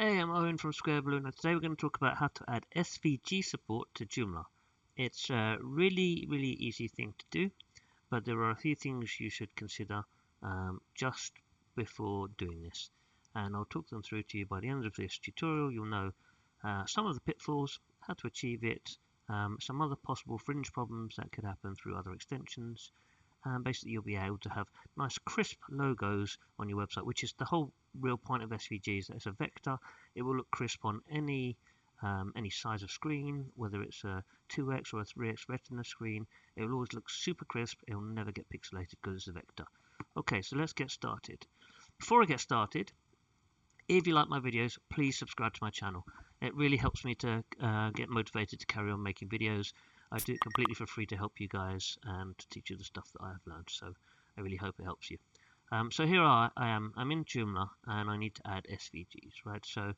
Hey, I'm Owen from Square Balloon, and today we're going to talk about how to add SVG support to Joomla. It's a really easy thing to do, but there are a few things you should consider just before doing this. And I'll talk them through to you by the end of this tutorial. You'll know some of the pitfalls, how to achieve it, some other possible fringe problems that could happen through other extensions. Basically, you'll be able to have nice crisp logos on your website, which is the whole real point of SVGs. That it's a vector. It will look crisp on any size of screen, whether it's a 2x or a 3x retina screen. It will always look super crisp. It will never get pixelated because it's a vector. Okay, so let's get started. Before I get started, if you like my videos, please subscribe to my channel. It really helps me to get motivated to carry on making videos. I do it completely for free to help you guys and to teach you the stuff that I have learned. So I really hope it helps you. So here I am. I'm in Joomla and I need to add SVGs, right? So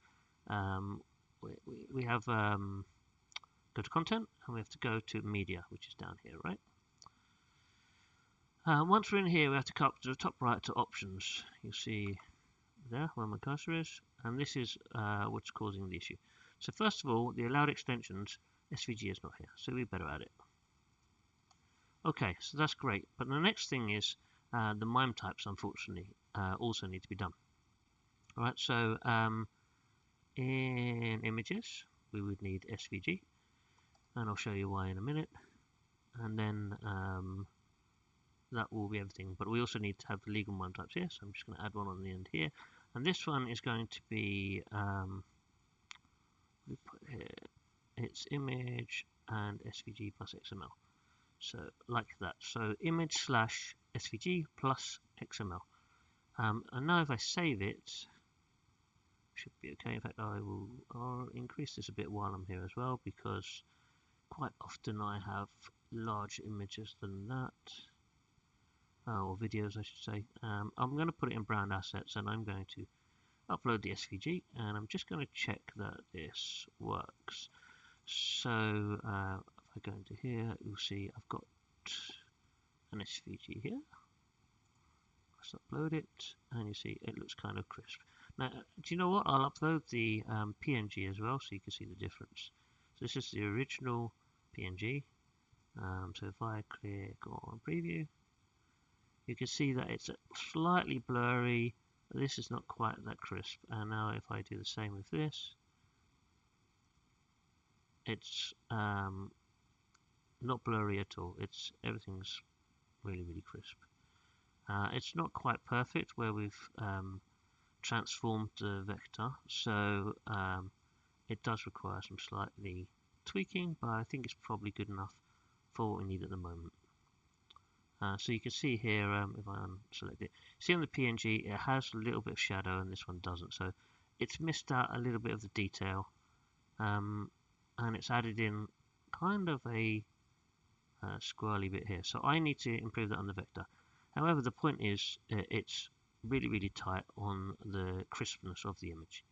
we have go to content and we have to go to media, which is down here, right? Once we're in here, we have to come up to the top right to options. You'll see there where my cursor is, and this is what's causing the issue. So first of all, the allowed extensions, SVG is not here, so we better add it. Okay, so that's great, but the next thing is the MIME types, unfortunately, also need to be done. Alright, so in images, we would need SVG, and I'll show you why in a minute, and then that will be everything, but we also need to have the legal MIME types here, so I'm just going to add one on the end here, and this one is going to be we put here, it's image and SVG plus XML, so like that. So image slash SVG plus XML, and now if I save it, should be okay. In fact, I'll increase this a bit while I'm here as well, because quite often I have large images than that, or videos I should say. I'm going to put it in brand assets, and I'm going to upload the SVG, and I'm just going to check that this works. So if I go into here, you'll see I've got an SVG here. Let's upload it, and you see it looks kind of crisp. Now, do you know what? I'll upload the PNG as well, so you can see the difference. So this is the original PNG. So if I click on preview, you can see that it's slightly blurry. This is not quite that crisp. And now if I do the same with this, it's not blurry at all. Everything's really crisp. It's not quite perfect where we've transformed the vector, so it does require some slightly tweaking, but I think it's probably good enough for what we need at the moment. So you can see here, if I unselect it, see on the PNG it has a little bit of shadow and this one doesn't, so it's missed out a little bit of the detail, and it's added in kind of a squirrely bit here, so I need to improve that on the vector. However, the point is it's really tight on the crispness of the image,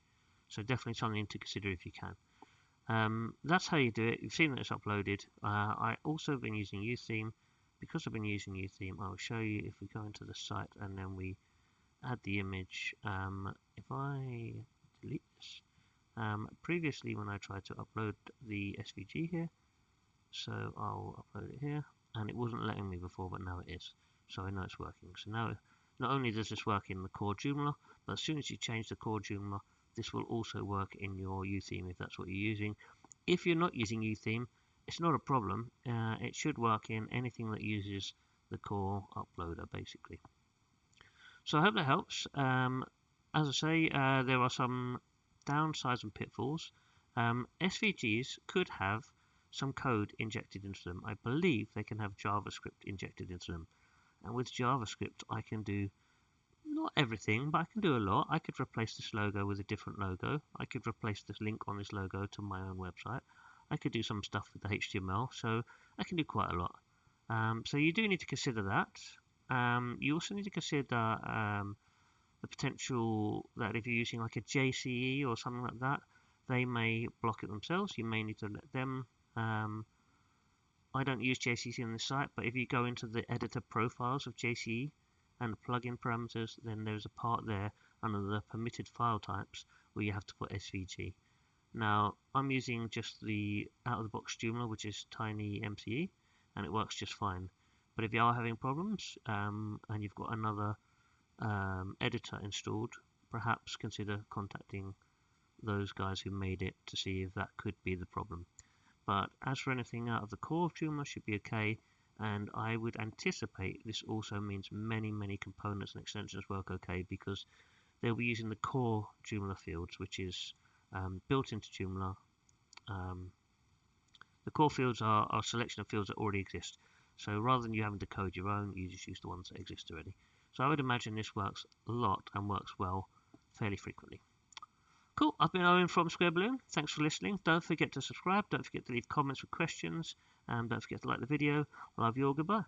so definitely something to consider if you can. That's how you do it. You've seen that it's uploaded. I also have been using UTheme. Because I've been using UTheme, I'll show you if we go into the site and then we add the image. If I delete this, previously when I tried to upload the SVG here, so I'll upload it here, and it wasn't letting me before, but now it is. So I know it's working. So now, not only does this work in the core Joomla, but as soon as you change the core Joomla, this will also work in your UTheme if that's what you're using. If you're not using UTheme, it's not a problem. It should work in anything that uses the core uploader, basically. So I hope that helps. As I say, there are some downsides and pitfalls. SVGs could have some code injected into them. I believe they can have JavaScript injected into them. And with JavaScript, I can do not everything, but I can do a lot. I could replace this logo with a different logo. I could replace this link on this logo to my own website. I could do some stuff with the HTML, so I can do quite a lot. So you do need to consider that. You also need to consider the potential that if you're using like a JCE or something like that, they may block it themselves. You may need to let them. I don't use JCE on this site, but if you go into the editor profiles of JCE and the plugin parameters, then there's a part there under the permitted file types where you have to put SVG. Now, I'm using just the out-of-the-box Joomla, which is tiny MCE, and it works just fine. But if you are having problems and you've got another editor installed, perhaps consider contacting those guys who made it to see if that could be the problem. But as for anything out of the core of Joomla, should be okay, and I would anticipate this also means many components and extensions work okay, because they'll be using the core Joomla fields, which is built into Joomla. The core fields are a selection of fields that already exist. So rather than you having to code your own, you just use the ones that exist already. So I would imagine this works a lot and works well fairly frequently. Cool, I've been Owen from Square Balloon. Thanks for listening. Don't forget to subscribe. Don't forget to leave comments with questions. And don't forget to like the video. I love you all. Goodbye.